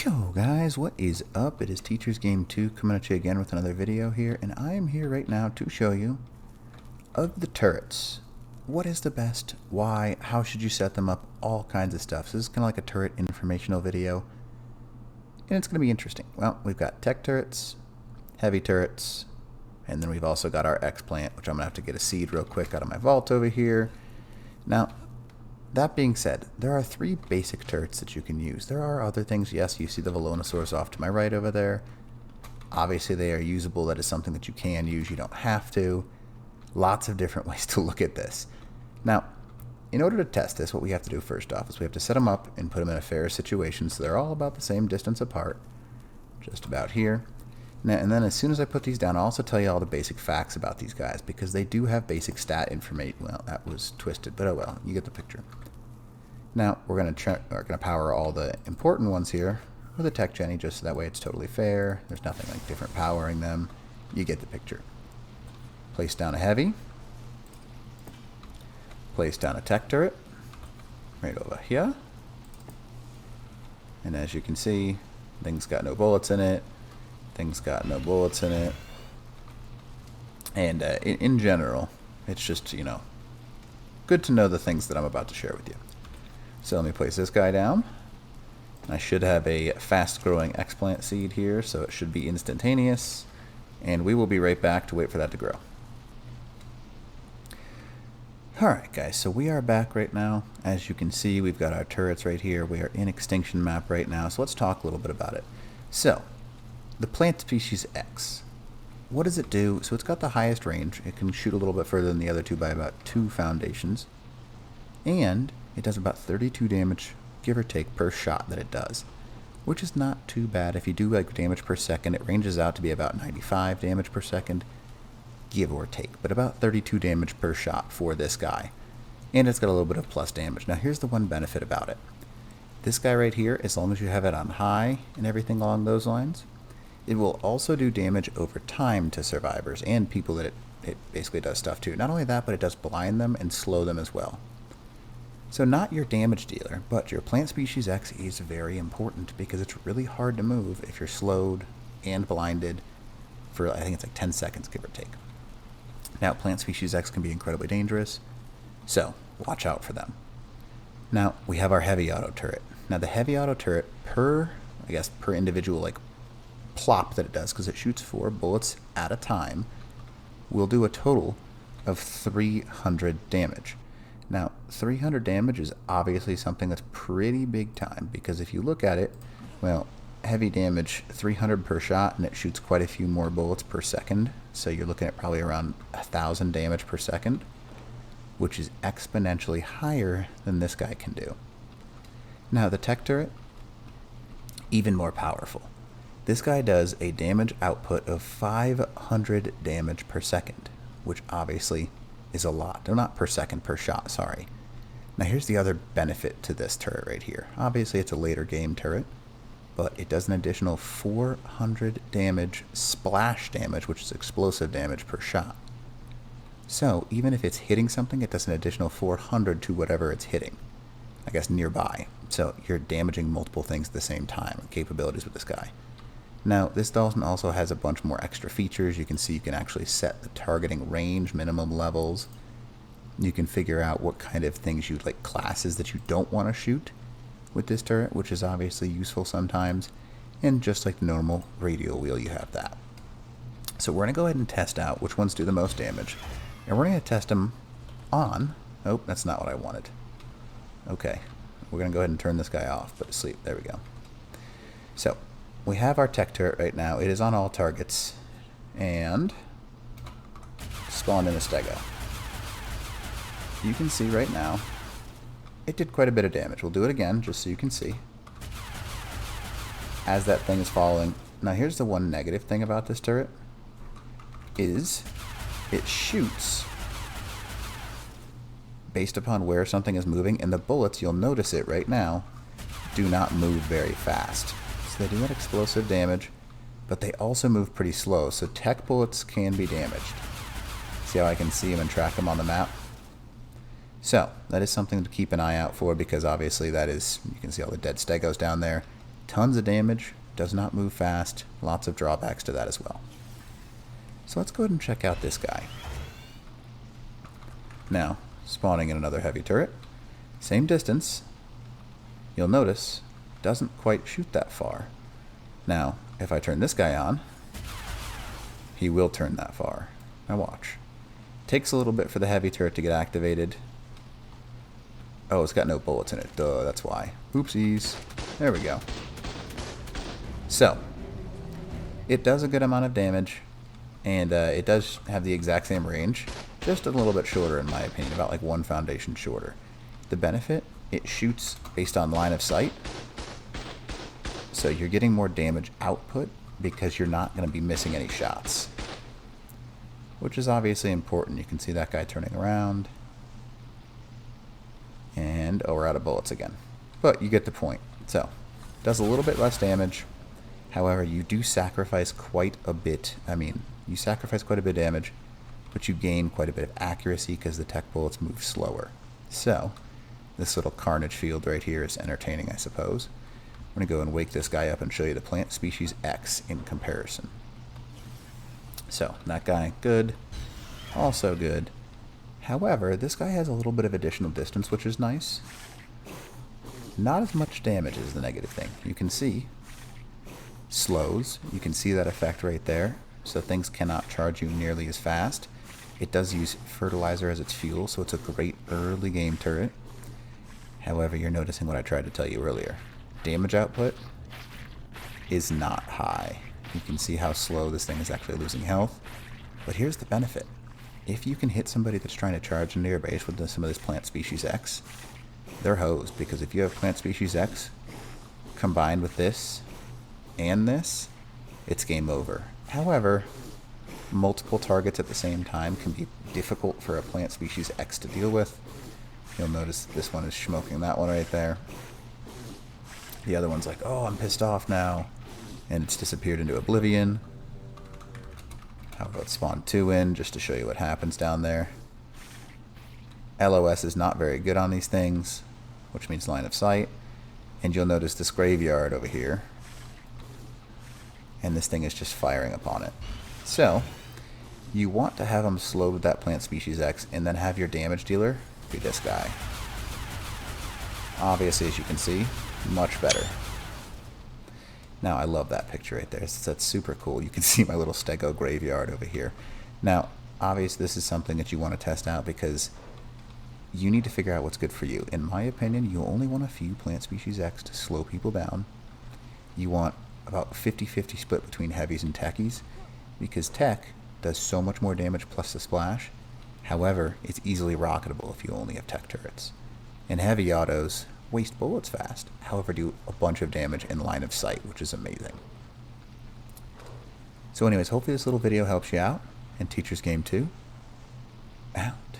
Yo guys, what is up? It is Teacher's Game 2 coming at you again with another video here, and I am here right now to show you of the turrets. What is the best? Why? How should you set them up? All kinds of stuff. So this is kind of like a turret informational video, and it's going to be interesting. Well, we've got tech turrets, heavy turrets, and then we've also got our Xplant, which I'm going to have to get a seed real quick out of my vault over here. Now, that being said, there are 3 basic turrets that you can use. There are other things. Yes, you see the Velonosaurus off to my right over there. Obviously, they are usable. That is something that you can use. You don't have to. Lots of different ways to look at this. Now, in order to test this, what we have to do first off is we have to set them up and put them in a fair situation so they're all about the same distance apart. Just about here. Now, and then as soon as I put these down, I'll also tell you all the basic facts about these guys because they do have basic stat information. Well, that was twisted, but oh well, you get the picture. Now, we're going to power all the important ones here with a tech Jenny, just so that way it's totally fair. There's nothing like different powering them. You get the picture. Place down a heavy. Place down a tech turret. Right over here. And as you can see, thing's got no bullets in it. Thing's got no bullets in it. And in general, it's just, you know, good to know the things that I'm about to share with you. So let me place this guy down. I should have a fast-growing Xplant seed here, so it should be instantaneous. And we will be right back to wait for that to grow. Alright guys, so we are back right now. As you can see, we've got our turrets right here. We are in extinction map right now, so let's talk a little bit about it. So, the plant species X. What does it do? So it's got the highest range. It can shoot a little bit further than the other two by about 2 foundations. And it does about 32 damage, give or take, per shot that it does. Which is not too bad. If you do like damage per second, it ranges out to be about 95 damage per second, give or take. But about 32 damage per shot for this guy. And it's got a little bit of plus damage. Now here's the one benefit about it. This guy right here, as long as you have it on high and everything along those lines, it will also do damage over time to survivors and people that it basically does stuff to. Not only that, but it does blind them and slow them as well. So not your damage dealer, but your plant species X is very important because it's really hard to move if you're slowed and blinded for, I think it's like 10 seconds, give or take. Now, plant species X can be incredibly dangerous, so watch out for them. Now, we have our heavy auto turret. Now, the heavy auto turret per individual like plop that it does, because it shoots 4 bullets at a time, will do a total of 300 damage. Now, 300 damage is obviously something that's pretty big time, because if you look at it, well, heavy damage, 300 per shot, and it shoots quite a few more bullets per second, so you're looking at probably around 1,000 damage per second, which is exponentially higher than this guy can do. Now, the tech turret, even more powerful. This guy does a damage output of 500 damage per second, which obviously is a lot. No, not per second, per shot, sorry. Now here's the other benefit to this turret right here. Obviously it's a later game turret, but it does an additional 400 damage, splash damage, which is explosive damage per shot. So even if it's hitting something, it does an additional 400 to whatever it's hitting, I guess nearby. So you're damaging multiple things at the same time, capabilities with this guy. Now, this Dalton also has a bunch more extra features. You can see you can actually set the targeting range, minimum levels. You can figure out what kind of things you'd like, classes that you don't want to shoot with this turret, which is obviously useful sometimes. And just like the normal radial wheel, you have that. So we're going to go ahead and test out which ones do the most damage. And we're going to test them on... Oh, that's not what I wanted. Okay, we're going to go ahead and turn this guy off, put to sleep. There we go. So, we have our tech turret right now. It is on all targets. And spawned in a stego. You can see right now, it did quite a bit of damage. We'll do it again, just so you can see. As that thing is falling. Now here's the one negative thing about this turret. Is it shoots based upon where something is moving, and the bullets, you'll notice it right now, do not move very fast. So they do that explosive damage, but they also move pretty slow, so tech bullets can be damaged. See how I can see them and track them on the map? So that is something to keep an eye out for, because obviously that is, you can see all the dead stegos down there. Tons of damage, does not move fast, lots of drawbacks to that as well. So let's go ahead and check out this guy. Now, spawning in another heavy turret, same distance. You'll notice, doesn't quite shoot that far. Now, if I turn this guy on, he will turn that far. Now watch. Takes a little bit for the heavy turret to get activated. Oh, it's got no bullets in it. Duh, that's why. Oopsies. There we go. So, it does a good amount of damage, and it does have the exact same range, just a little bit shorter in my opinion, about like 1 foundation shorter. The benefit, it shoots based on line of sight, so you're getting more damage output because you're not going to be missing any shots, which is obviously important. You can see that guy turning around, and oh, we're out of bullets again, but you get the point. So, does a little bit less damage. However, you do sacrifice quite a bit. You sacrifice quite a bit of damage, but you gain quite a bit of accuracy because the tech bullets move slower. So, this little carnage field right here is entertaining, I suppose. I'm going to go and wake this guy up and show you the plant species X in comparison. So, that guy, good. Also good. However, this guy has a little bit of additional distance, which is nice. Not as much damage is the negative thing. You can see slows. You can see that effect right there. So things cannot charge you nearly as fast. It does use fertilizer as its fuel, so it's a great early game turret. However, you're noticing what I tried to tell you earlier. Damage output is not high. You can see how slow this thing is actually losing health. But here's the benefit. If you can hit somebody that's trying to charge into your base with some of this plant species X, they're hosed, because if you have plant species X combined with this and this, it's game over. However, multiple targets at the same time can be difficult for a plant species X to deal with. You'll notice this one is smoking that one right there. The other one's like, oh, I'm pissed off now, and it's disappeared into oblivion. How about spawn 2 in, just to show you what happens down there. LOS is not very good on these things, which means line of sight. And you'll notice this graveyard over here, and this thing is just firing upon it. So, you want to have them slowed with that plant species X, and then have your damage dealer be this guy. Obviously, as you can see, much better. Now, I love that picture right there. That's super cool. You can see my little stego graveyard over here. Now, obviously, this is something that you want to test out, because you need to figure out what's good for you. In my opinion, you only want a few plant species X to slow people down. You want about 50-50 split between heavies and techies, because tech does so much more damage plus the splash. However, it's easily rocketable if you only have tech turrets. And heavy autos waste bullets fast, however do a bunch of damage in line of sight, which is amazing. So anyways, hopefully this little video helps you out in Teacher's Game 2. Out.